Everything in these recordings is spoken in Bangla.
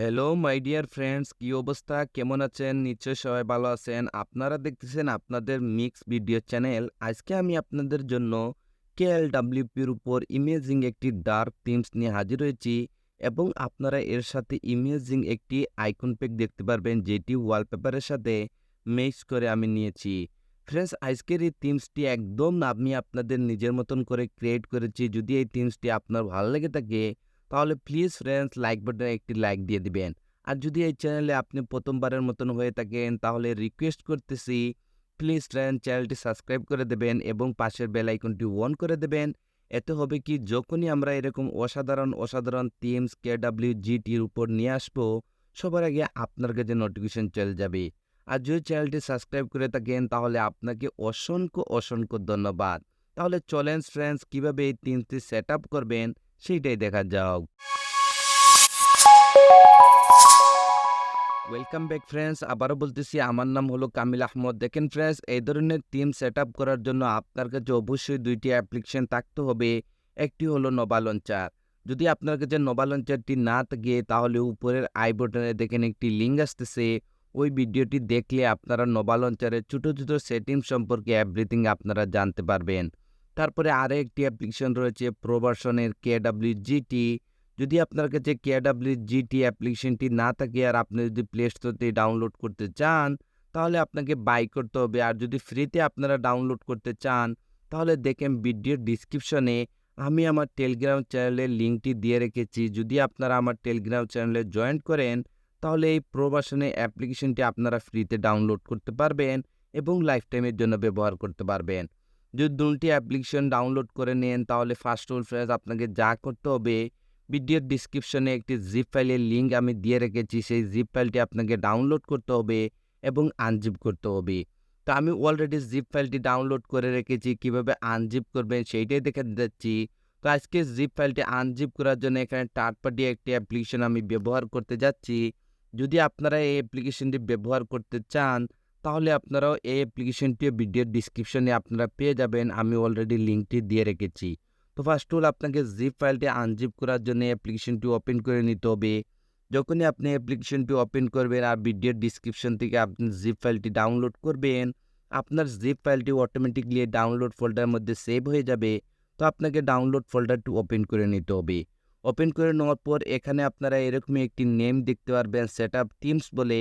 হ্যালো মাই ডিয়ার ফ্রেন্ডস, কি অবস্থা, কেমন আছেন? নিশ্চয়ই সবাই ভালো আছেন। আপনারা দেখতেছেন আপনাদের মিক্স ভিডিও চ্যানেল। আজকে আমি আপনাদের জন্য KLWPর উপর ইমেজিং একটি ডার্ক থিমস নিয়ে হাজির হয়েছি এবং আপনারা এর সাথে ইমেজিং একটি আইকন প্যাক দেখতে পারবেন, যেটি ওয়ালপেপারের সাথে মিক্স করে আমি নিয়েছি। ফ্রেন্ডস, আজকের এই থিমসটি একদম আমি আপনাদের নিজের মতন করে ক্রিয়েট করেছি। যদি এই থিমসটি আপনার ভালো লেগে থাকে তাহলে প্লিজ ফ্রেন্ডস লাইক বাটনে একটি লাইক দিয়ে দিবেন। আর যদি এই চ্যানেলে আপনি প্রথমবারের মতন হয়ে থাকেন তাহলে রিকোয়েস্ট করতেছি, প্লিজ ফ্রেন্ড চ্যানেলটি সাবস্ক্রাইব করে দেবেন এবং পাশের বেল আইকনটি অন করে দেবেন। এতে হবে কি, যখনই আমরা এরকম অসাধারণ থিমস KWGTর উপর নিয়ে আসবো, সবার আগে আপনার কাছে নোটিফিকেশন চলে যাবে। আর যদি চ্যানেলটি সাবস্ক্রাইব করে থাকেন তাহলে আপনাকে অসংখ্য ধন্যবাদ। তাহলে চলেন ফ্রেন্ডস, কিভাবে এই থিমসটি সেট আপ করবেন সেইটাই দেখা যাক। ওয়েলকাম ব্যাক ফ্রেন্ডস, আবারও বলতেছি আমার নাম হলো কামিল আহমদ। দেখেন ফ্রেন্ডস, এই ধরনের থিম সেট আপ করার জন্য আপনার কাছে অবশ্যই দুইটি অ্যাপ্লিকেশন থাকতে হবে। একটি হলো নোভা লঞ্চার। যদি আপনার কাছে নোভা লঞ্চারটি না থাকে তাহলে উপরের আই বটনে দেখেন একটি লিঙ্ক আসতেছে। ওই ভিডিওটি দেখলে আপনারা নোভা লঞ্চারের ছোটো সেটিংস সম্পর্কে এভরিথিং আপনারা জানতে পারবেন। তারপরে আরও একটি অ্যাপ্লিকেশন রয়েছে প্রো ভার্সনের KWGT। যদি আপনার কাছে KWGT অ্যাপ্লিকেশনটি না থাকে আর আপনি যদি প্লে স্টোর থেকে ডাউনলোড করতে চান তাহলে আপনাকে বাই করতে হবে। আর যদি ফ্রিতে আপনারা ডাউনলোড করতে চান তাহলে দেখেন ভিডিওর ডিসক্রিপশনে আমি আমার টেলিগ্রাম চ্যানেলের লিঙ্কটি দিয়ে রেখেছি। যদি আপনারা আমার টেলিগ্রাম চ্যানেলে জয়েন করেন তাহলে এই প্রো ভার্সনের অ্যাপ্লিকেশনটি আপনারা ফ্রিতে ডাউনলোড করতে পারবেন এবং লাইফ টাইমের জন্য ব্যবহার করতে পারবেন। যদি দুটি অ্যাপ্লিকেশন ডাউনলোড করে নেন তাহলে ফার্স্ট অফ অল আপনাকে যা করতে হবে, ভিডিওর ডিসক্রিপশনে একটি জিপ ফাইলের লিঙ্ক আমি দিয়ে রেখেছি। সেই জিপ ফাইলটি আপনাকে ডাউনলোড করতে হবে এবং আনজিপ করতে হবে। তো আমি অলরেডি জিপ ফাইলটি ডাউনলোড করে রেখেছি, কিভাবে আনজিপ করবেন সেইটাই দেখে দিচ্ছি। তো আজকে জিপ ফাইলটি আনজিপ করার জন্য এখানে থার্ড পার্টি একটি অ্যাপ্লিকেশন আমি ব্যবহার করতে যাচ্ছি। যদি আপনারা এই অ্যাপ্লিকেশনটি ব্যবহার করতে চান তাহলে আপনারাও এই অ্যাপ্লিকেশনটিও ভিডিওর ডিসক্রিপশনে আপনারা পেয়ে যাবেন। আমি অলরেডি লিঙ্কটি দিয়ে রেখেছি। তো ফার্স্ট অফ অল আপনাকে জিপ ফাইলটি আনজিপ করার জন্য অ্যাপ্লিকেশনটি ওপেন করে নিতে হবে। যখনই আপনি অ্যাপ্লিকেশনটি ওপেন করবেন আর ভিডিওর ডিসক্রিপশন থেকে আপনি জিপ ফাইলটি ডাউনলোড করবেন, আপনার জিপ ফাইলটি অটোমেটিকলি ডাউনলোড ফোল্ডারের মধ্যে সেভ হয়ে যাবে। তো আপনাকে ডাউনলোড ফোল্ডারটি ওপেন করে নিতে হবে। ওপেন করে নেওয়ার পর এখানে আপনারা এরকমই একটি নেম দেখতে পারবেন, সেট আপ থিমস বলে।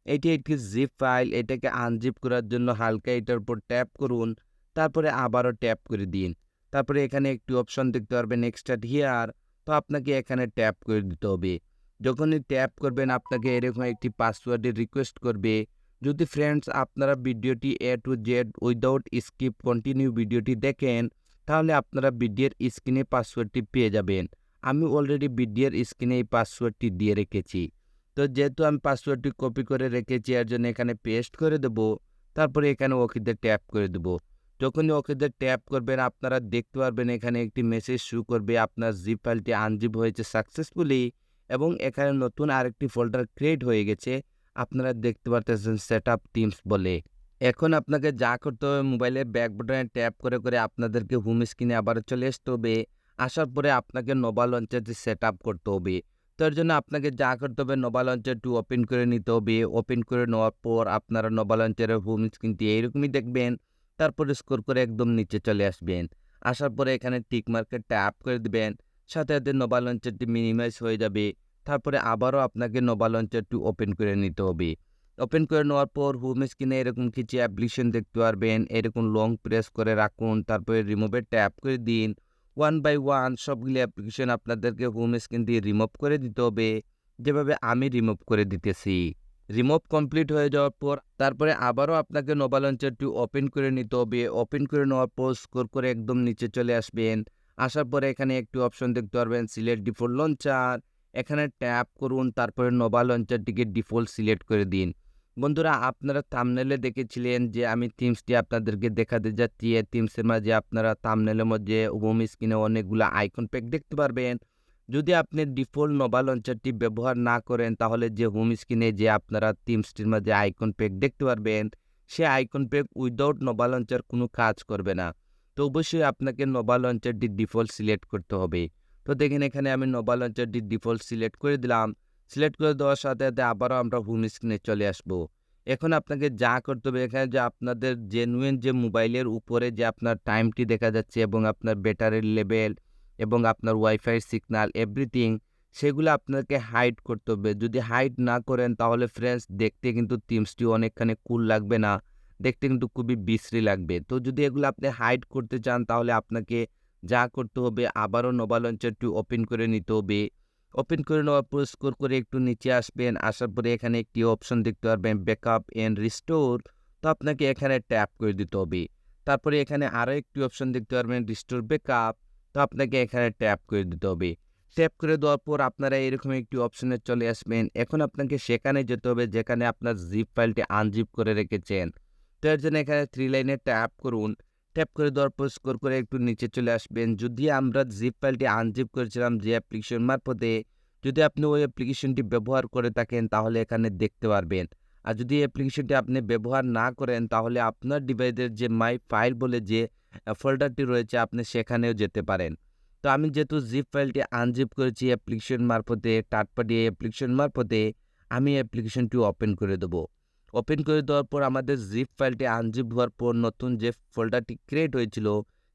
এটি একটি জিপ ফাইল। এটাকে আনজিপ করার জন্য হালকা এটার উপর ট্যাপ করুন, তারপরে আবারও ট্যাপ করে দিন। তারপরে এখানে একটি অপশন দেখতে পারবেন এক্সট্রাক্ট হিয়ার। তো আপনাকে এখানে ট্যাপ করে দিতে হবে। যখনই ট্যাপ করবেন আপনাকে এরকম একটি পাসওয়ার্ডের রিকোয়েস্ট করবে। যদি ফ্রেন্ডস আপনারা ভিডিওটি A to Z without skip continue ভিডিওটি দেখেন তাহলে আপনারা ভিডিওর স্ক্রিনে পাসওয়ার্ডটি পেয়ে যাবেন। আমি অলরেডি ভিডিওর স্ক্রিনে এই পাসওয়ার্ডটি দিয়ে রেখেছি। তো যেহেতু আমি পাসওয়ার্ডটি কপি করে রেখেছি এর জন্য এখানে পেস্ট করে দেব। তারপরে এখানে ওকেতে ট্যাপ করে দেব। যখনই ওকেতে ট্যাপ করবেন আপনারা দেখতে পারবেন এখানে একটি মেসেজ শো করবে, আপনার জিপ ফাইলটি আনজিপ হয়েছে সাকসেসফুলি এবং এখানে নতুন আরেকটি ফোল্ডার ক্রিয়েট হয়ে গেছে। আপনারা দেখতে পারতেছেন সেটআপ থিমস বলে। এখন আপনাকে যা করতে হবে, মোবাইলের ব্যাক বাটনে ট্যাপ করে আপনাদেরকে হোম স্ক্রিনে আবার চলে আসতে হবে। আসার পরে আপনাকে নোভা লঞ্চারটি সেট আপ করতে হবে। তো এর জন্য আপনাকে যা করতে হবে, নোভা লঞ্চারটি ওপেন করে নিতে হবে। ওপেন করে নেওয়ার পর আপনারা নোভা লঞ্চারের হোম স্ক্রিনটি এইরকমই দেখবেন। তারপরে স্ক্রল করে একদম নিচে চলে আসবেন। আসার পরে এখানে টিক মার্কে ট্যাপ করে দিবেন। সাথে নোভা লঞ্চারটি মিনিমাইজ হয়ে যাবে। তারপরে আবারও আপনাকে নোভা লঞ্চারটি ওপেন করে নিতে হবে। ওপেন করে নেওয়ার পর হোম স্ক্রিনে এরকম কিছু অ্যাপ্লিকেশন দেখতে পারবেন। এরকম লং প্রেস করে রাখুন, তারপরে রিমুভে ট্যাপ করে দিন। ওয়ান বাই ওয়ান সবগুলি অ্যাপ্লিকেশন আপনাদেরকে হোম স্ক্রিন দিয়ে রিমুভ করে দিতে হবে, যেভাবে আমি রিমুভ করে দিতেছি। রিমুভ কমপ্লিট হয়ে যাওয়ার পর তারপরে আবারও আপনাকে নোভা লঞ্চারটি ওপেন করে নিতে হবে। ওপেন করে নেওয়ার পর স্ক্রল করে একদম নিচে চলে আসবেন। আসার পরে এখানে একটি অপশন দেখতে পারবেন সিলেক্ট ডিফল্ট লঞ্চার। এখানে ট্যাপ করুন, তারপরে নোভা লঞ্চারটিকে ডিফল্ট সিলেক্ট করে দিন। বন্ধুরা, আপনারা থাম্বনেলে দেখেছিলেন যে আমি থিমসটি আপনাদেরকে দেখাতে যাচ্ছি। এই থিমসের মাঝে আপনারা থাম্বনেলের মধ্যে হোম স্ক্রিনে অনেকগুলো আইকন প্যাক দেখতে পারবেন। যদি আপনি ডিফল্ট নোভা লঞ্চারটি ব্যবহার না করেন তাহলে যে হোম স্ক্রিনে যে আপনারা থিমসটির মাঝে আইকন প্যাক দেখতে পারবেন, সে icon pack without Nova Launcher কোনো কাজ করবে না। তো অবশ্যই আপনাকে নোভা লঞ্চারটি ডিফল্ট সিলেক্ট করতে হবে। তো দেখেন এখানে আমি নোভা লঞ্চারটি ডিফল্ট সিলেক্ট করে দিলাম। সিলেক্ট করে দেওয়ার সাথে, সাথে আবারও আমরা হোম স্ক্রিনে চলে আসবো। এখন আপনাকে যা করতে হবে এখানে যে আপনাদের জেনুইন যে মোবাইলের উপরে যে আপনার টাইমটি দেখা যাচ্ছে এবং আপনার ব্যাটারির লেভেল এবং আপনার ওয়াইফাই সিগন্যাল এভরিথিং সেগুলো আপনাকে হাইড করতে হবে। যদি হাইড না করেন তাহলে ফ্রেন্ডস দেখতে কিন্তু থিমসটি অনেকখানি কুল লাগবে না। দেখতে কিন্তু খুবই বিশ্রী লাগবে। তো যদি এগুলো আপনি হাইড করতে চান তাহলে আপনাকে যা করতে হবে আবারও নোভা লঞ্চারটি ওপেন করে নিতে হবে। ওপেন করে নেওয়ার পর স্ক্রল করে একটু নিচে আসবেন। আসার পরে এখানে একটি অপশন দেখতে পারবেন ব্যাকআপ এন্ড রিস্টোর। তো আপনাকে এখানে ট্যাপ করে দিতে হবে। তারপরে এখানে আরও একটি অপশন দেখতে পারবেন রিস্টোর ব্যাকআপ। তো আপনাকে এখানে ট্যাপ করে দিতে হবে। ট্যাপ করে দেওয়ার পর আপনারা এরকম একটি অপশনে চলে আসবেন। এখন আপনাকে সেখানে যেতে হবে যেখানে আপনার জিপ ফাইলটি আনজিপ করে রেখেছেন। তো এর জন্য এখানে 3 লাইনে ট্যাপ করুন। ট্যাপ করে দেওয়ার পর স্ক্রল করে একটু নিচে চলে আসবেন। যদি আমরা জিপ ফাইলটি আনজিপ করেছিলাম যে অ্যাপ্লিকেশন মারফতে, যদি আপনি ওই অ্যাপ্লিকেশনটি ব্যবহার করে থাকেন তাহলে এখানে দেখতে পারবেন। আর যদি এই অ্যাপ্লিকেশনটি আপনি ব্যবহার না করেন তাহলে আপনার ডিভাইসের যে মাই ফাইল বলে যে ফোল্ডারটি রয়েছে আপনি সেখানেও যেতে পারেন। তো আমি যেহেতু জিপ ফাইলটি আনজিপ করেছি অ্যাপ্লিকেশন মারফতে, থার্ড পার্টি অ্যাপ্লিকেশন মারফতে, আমি অ্যাপ্লিকেশনটি ওপেন করে দেবো। ওপেন করে দেওয়ার পর আমাদের জিপ ফাইলটি আনজিপ হওয়ার পর নতুন যে ফোল্ডারটি ক্রিয়েট হয়েছিল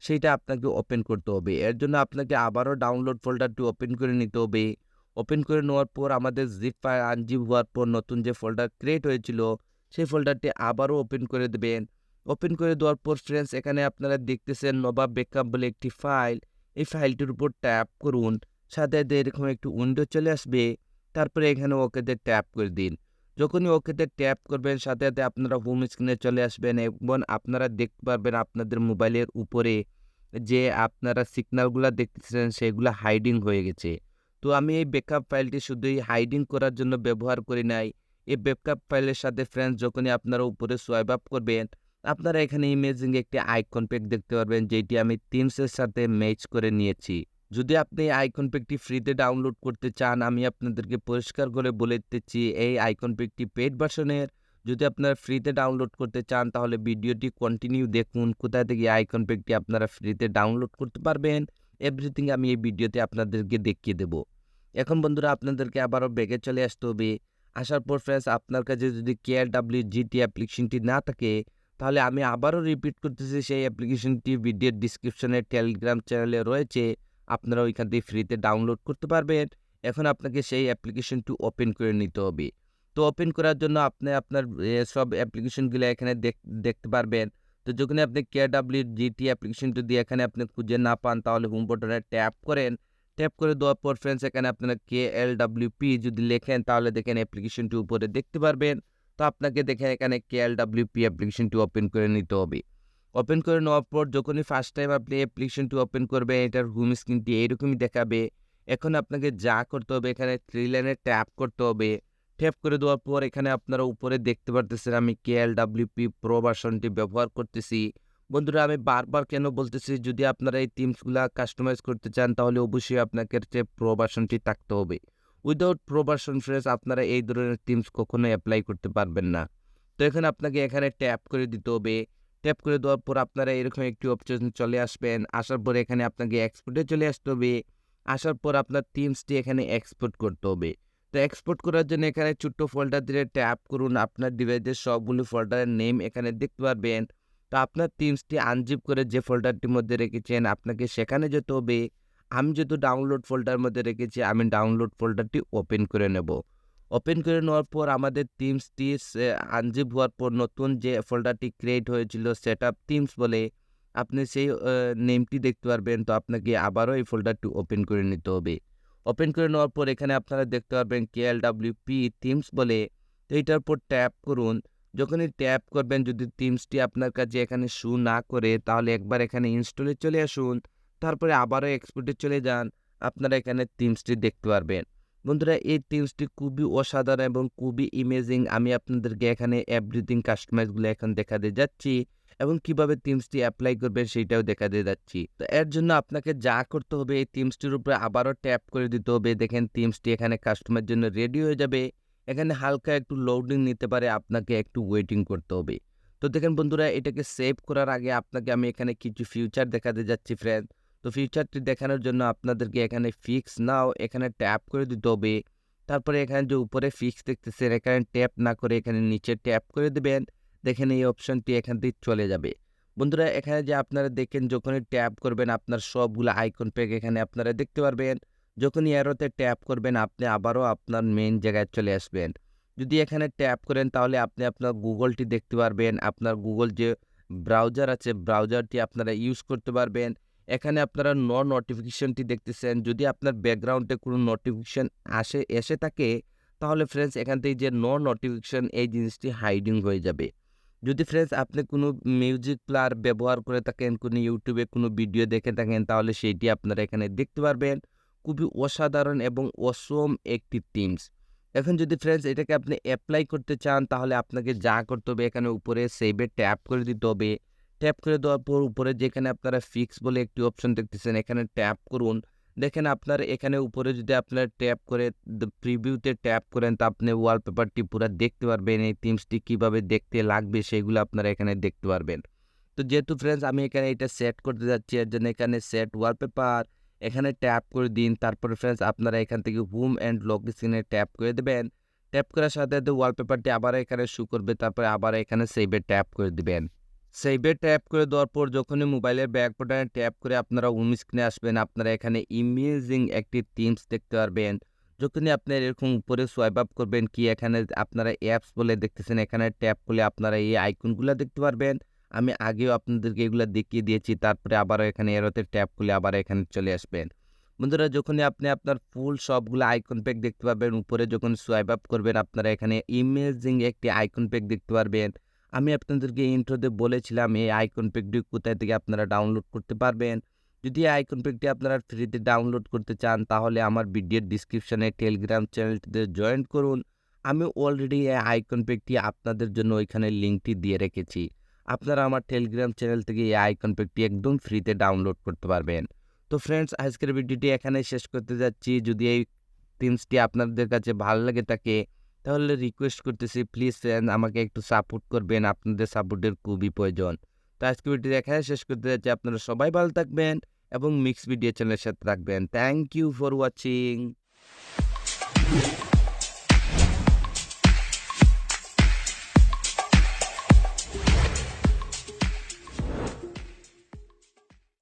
সেইটা আপনাকে ওপেন করতে হবে। এর জন্য আপনাকে আবারও ডাউনলোড ফোল্ডারটি ওপেন করে নিতে হবে। ওপেন করে নেওয়ার পর আমাদের জিপ ফাইল আনজিপ হওয়ার পর নতুন যে ফোল্ডার ক্রিয়েট হয়েছিল সেই ফোল্ডারটি আবারও ওপেন করে দেবেন। ওপেন করে দেওয়ার পর ফ্রেন্ডস এখানে আপনারা দেখতেছেন নোভা ব্যাকআপ বলে একটি ফাইল। এই ফাইলটির উপর ট্যাপ করুন। সাথে সাথে এরকম একটি উইন্ডো চলে আসবে। তারপরে এখানে ওকেতে ট্যাপ করে দিন। যখনই ওকেতে ট্যাপ করবেন সাথে সাথে আপনারা হোম স্ক্রিনে চলে আসবেন এবং আপনারা দেখতে পারবেন আপনাদের মোবাইলের উপরে যে আপনারা সিগন্যালগুলা দেখতেছেন সেগুলা হাইডিং হয়ে গেছে। তো আমি এই ব্যাকআপ ফাইলটি শুধুই হাইডিং করার জন্য ব্যবহার করি নাই। এই ব্যাকআপ ফাইলের সাথে ফ্রেন্ডস যখনই আপনারা উপরে সোয়াইপ আপ করবেন, আপনারা এখানে ইমেজিং একটি আইকন প্যাক দেখতে পারবেন যেটি আমি থিমসের সাথে ম্যাচ করে নিয়েছি। যদি আপনি এই আইকন প্যাকটি ফ্রিতে ডাউনলোড করতে চান, আমি আপনাদেরকে পরিষ্কার করে বলে দিতেছি এই আইকন প্যাকটি পেইড ভার্সনের। যদি আপনারা ফ্রিতে ডাউনলোড করতে চান তাহলে ভিডিওটি কন্টিনিউ দেখুন। কোথা থেকে এই আইকন প্যাকটি আপনারা ফ্রিতে ডাউনলোড করতে পারবেন এভরিথিং আমি এই ভিডিওতে আপনাদেরকে দেখিয়ে দেব। এখন বন্ধুরা আপনাদেরকে আবারও ব্যাকে চলে আসতে হবে। আসার পর ফ্রেন্ডস আপনার কাছে যদি KLWGT অ্যাপ্লিকেশনটি না থাকে তাহলে আমি আবারও রিপিট করতেছি সেই অ্যাপ্লিকেশনটি ভিডিওর ডিসক্রিপশনে টেলিগ্রাম চ্যানেলে রয়েছে। আপনারা ওইখান থেকে ফ্রিতে ডাউনলোড করতে পারবেন। এখন আপনাকে সেই অ্যাপ্লিকেশনটি ওপেন করে নিতে হবে। তো ওপেন করার জন্য আপনি আপনার সব অ্যাপ্লিকেশনগুলো এখানে দেখতে পারবেন। তো যখনই আপনি KWGT অ্যাপ্লিকেশনটি দিয়ে এখানে আপনি খুঁজে না পান তাহলে হোম বাটনে ট্যাপ করেন। ট্যাপ করে দেওয়ার পর ফ্রেন্ডস এখানে আপনারা KLWP যদি লেখেন তাহলে দেখেন অ্যাপ্লিকেশনটি উপরে দেখতে পারবেন। তো আপনাকে দেখেন এখানে KLWP অ্যাপ্লিকেশনটি ওপেন করে নিতে হবে। ওপেন করে নেওয়ার পর যখনই ফার্স্ট টাইম আপনি অ্যাপ্লিকেশনটি ওপেন করবেন এটার হোম স্ক্রিনটি এইরকমই দেখাবে। এখন আপনাকে যা করতে হবে এখানে 3 লাইনে ট্যাপ করতে হবে। ট্যাপ করে দেওয়ার পর এখানে আপনারা উপরে দেখতে পারতেছেন আমি KLWP প্রো ভার্সনটি ব্যবহার করতেছি। বন্ধুরা আমি বারবার কেন বলতেছি যদি আপনারা এই থিমসগুলা কাস্টমাইজ করতে চান তাহলে অবশ্যই আপনাকে প্রো ভার্সনটি থাকতে হবে। উইদাউট প্রো ভার্সন ফ্রেন্ডস আপনারা এই ধরনের থিমস কখনোই অ্যাপ্লাই করতে পারবেন না। তো এখানে আপনাকে এখানে ট্যাপ করে দিতে হবে। ট্যাপ করে দেওয়ার পর আপনারা এরকম একটি অপশন চলে আসবেন। আসার পর এখানে আপনাকে এক্সপোর্টে চলে আসতে হবে। আসার পর আপনার থিমসটি এখানে এক্সপোর্ট করতে হবে। তো এক্সপোর্ট করার জন্য এখানে ছোট্ট ফোল্ডার দিয়ে ট্যাপ করুন। আপনার ডিভাইসের সবগুলো ফোল্ডারের নেম এখানে দেখতে পারবেন। তো আপনার থিমসটি আনজিপ করে যে ফোল্ডারটির মধ্যে রেখেছেন আপনাকে সেখানে যেতে হবে। আমি যেহেতু ডাউনলোড ফোল্ডারের মধ্যে রেখেছি আমি ডাউনলোড ফোল্ডারটি ওপেন করে নেব। ওপেন করে নেওয়ার পর আমাদের থিমসটি আনজিপ হওয়ার পর নতুন যে ফোল্ডারটি ক্রিয়েট হয়েছিল সেটআপ থিমস বলে আপনি সেই নেমটি দেখতে পারবেন। তো আপনাকে আবারও এই ফোল্ডারটি ওপেন করে নিতে হবে। ওপেন করে নেওয়ার পর এখানে আপনারা দেখতে পারবেন KLWP থিমস বলে। তো এইটার উপর ট্যাপ করুন। যখনই ট্যাপ করবেন যদি থিমসটি আপনার কাছে এখানে শো না করে তাহলে একবার এখানে ইনস্টলে চলে আসুন। তারপরে আবারও এক্সপোর্টে চলে যান। আপনারা এখানে থিমসটি দেখতে পারবেন। বন্ধুরা এই থিমসটি খুবই অসাধারণ এবং খুবই ইমেজিং। আমি আপনাদেরকে এখানে এভরিথিং কাস্টমাইজগুলো এখন দেখাতে যাচ্ছি এবং কিভাবে থিমসটি অ্যাপ্লাই করবেন সেইটাও দেখাতে যাচ্ছি। তো এর জন্য আপনাকে যা করতে হবে এই থিমসটির উপরে আবারও ট্যাপ করে দিতে হবে। দেখেন থিমসটি এখানে কাস্টমারের জন্য রেডি হয়ে যাবে। এখানে হালকা একটু লোডিং নিতে পারে, আপনাকে একটু ওয়েটিং করতে হবে। তো দেখেন বন্ধুরা এটাকে সেভ করার আগে আপনাকে আমি এখানে কিছু ফিউচার দেখাতে যাচ্ছি ফ্রেন্ড। তো ফিউচারটি দেখানোর জন্য আপনাদেরকে এখানে ফিক্স নাও এখানে ট্যাপ করে দিতে হবে। তারপরে এখানে যে উপরে ফিক্স দেখতেছেন এখানে ট্যাপ না করে এখানে নিচে ট্যাপ করে দিবেন। দেখেন এই অপশনটি এখান থেকে চলে যাবে। বন্ধুরা এখানে যে আপনারা দেখেন যখনই ট্যাপ করবেন আপনার সবগুলো আইকন প্যাক এখানে আপনারা দেখতে পারবেন। যখনই অ্যারোতে ট্যাপ করবেন আপনি আবারও আপনার মেইন জায়গায় চলে আসবেন। যদি এখানে ট্যাপ করেন তাহলে আপনি আপনার গুগলটি দেখতে পারবেন। আপনার গুগল যে ব্রাউজার আছে ব্রাউজারটি আপনারা ইউজ করতে পারবেন। এখানে আপনারা নোটিফিকেশনটি দেখতেছেন। যদি আপনার ব্যাকগ্রাউন্ডে কোনো নোটিফিকেশন এসে থাকে তাহলে ফ্রেন্ডস এখান থেকে যে নোটিফিকেশন এই জিনিসটি হাইডিং হয়ে যাবে। যদি ফ্রেন্ডস আপনি কোনো মিউজিক প্লেয়ার ব্যবহার করে থাকেন, কোনো ইউটিউবে কোনো ভিডিও দেখে থাকেন তাহলে সেইটি আপনারা এখানে দেখতে পারবেন। খুবই অসাধারণ এবং অসম একটি টিমস। এখন যদি ফ্রেন্ডস এটাকে আপনি অ্যাপ্লাই করতে চান তাহলে আপনাকে যা করতে হবে এখানে উপরে সেভে ট্যাপ করে দিতে হবে। ট্যাপ করে দেওয়ার পর উপরে যেখানে আপনারা ফিক্স বলে একটি অপশন দেখতেছেন এখানে ট্যাপ করুন। দেখেন আপনার এখানে উপরে যদি আপনারা ট্যাপ করে প্রিভিউতে ট্যাপ করেন তা আপনি ওয়ালপেপারটি পুরো দেখতে পারবেন। এই থিমসটি কীভাবে দেখতে লাগবে সেগুলো আপনারা এখানে দেখতে পারবেন। তো যেহেতু ফ্রেন্ডস আমি এখানে এটা সেট করতে যাচ্ছি এর জন্য এখানে সেট ওয়ালপেপার এখানে ট্যাপ করে দিন। তারপরে ফ্রেন্ডস আপনারা এখান থেকে হোম অ্যান্ড লক স্ক্রিনে ট্যাপ করে দেবেন। ট্যাপ করার সাথে সাথে ওয়ালপেপারটি আবার এখানে শো করবে। তারপরে আবার এখানে সেভে ট্যাপ করে দিবেন। সেভে ট্যাপ করে দেওয়ার পর যখনই মোবাইলের ব্যাক বাটনে ট্যাপ করে আপনারা হোম স্ক্রিনে আসবেন আপনারা এখানে ইমেজিং একটি থিমস দেখতে পারবেন। যখনই আপনারা এরকম উপরে সোয়াইপ আপ করবেন কি এখানে আপনারা অ্যাপস বলে দেখতেছেন এখানে ট্যাপ করলে আপনারা এই আইকনগুলো দেখতে পারবেন। আমি আগেও আপনাদেরকে এগুলো দেখিয়ে দিয়েছি। তারপরে আবারও এখানে এরোতে ট্যাপ করলে আবার এখানে চলে আসবেন। বন্ধুরা যখনই আপনি আপনার ফুল সবগুলো আইকন প্যাক দেখতে পারবেন উপরে যখন সোয়াইপ আপ করবেন আপনারা এখানে ইমেজিং একটি আইকন প্যাক দেখতে পারবেন। আমি আপনাদেরকে ইন্ট্রোতে বলেছিলাম এই আইকন প্যাকটি কোথায় থেকে আপনারা ডাউনলোড করতে পারবেন। যদি এই আইকন প্যাকটি আপনারা ফ্রিতে ডাউনলোড করতে চান তাহলে আমার ভিডিওর ডিসক্রিপশনে টেলিগ্রাম চ্যানেলটিতে জয়েন করুন। আমি অলরেডি এই আইকন প্যাকটি আপনাদের জন্য ওইখানে লিঙ্কটি দিয়ে রেখেছি। আপনারা আমার টেলিগ্রাম চ্যানেল থেকে এই আইকন প্যাকটি একদম ফ্রিতে ডাউনলোড করতে পারবেন। তো ফ্রেন্ডস আজকের ভিডিওটি এখানেই শেষ করতে যাচ্ছি। যদি এই থিমসটি আপনাদের কাছে ভালো লাগে থাকে তাহলে রিকোয়েস্ট করতেছি প্লিজ ফ্রেন্ড আমাকে একটু সাপোর্ট করবেন। আপনাদের সাপোর্টের খুবই প্রয়োজন। তো আজকে ভিডিওটি এখানে শেষ করতে যাচ্ছি। আপনারা সবাই ভালো থাকবেন এবং মিক্স ভিডিও চ্যানেলের সাথে থাকবেন। Thank you for watching.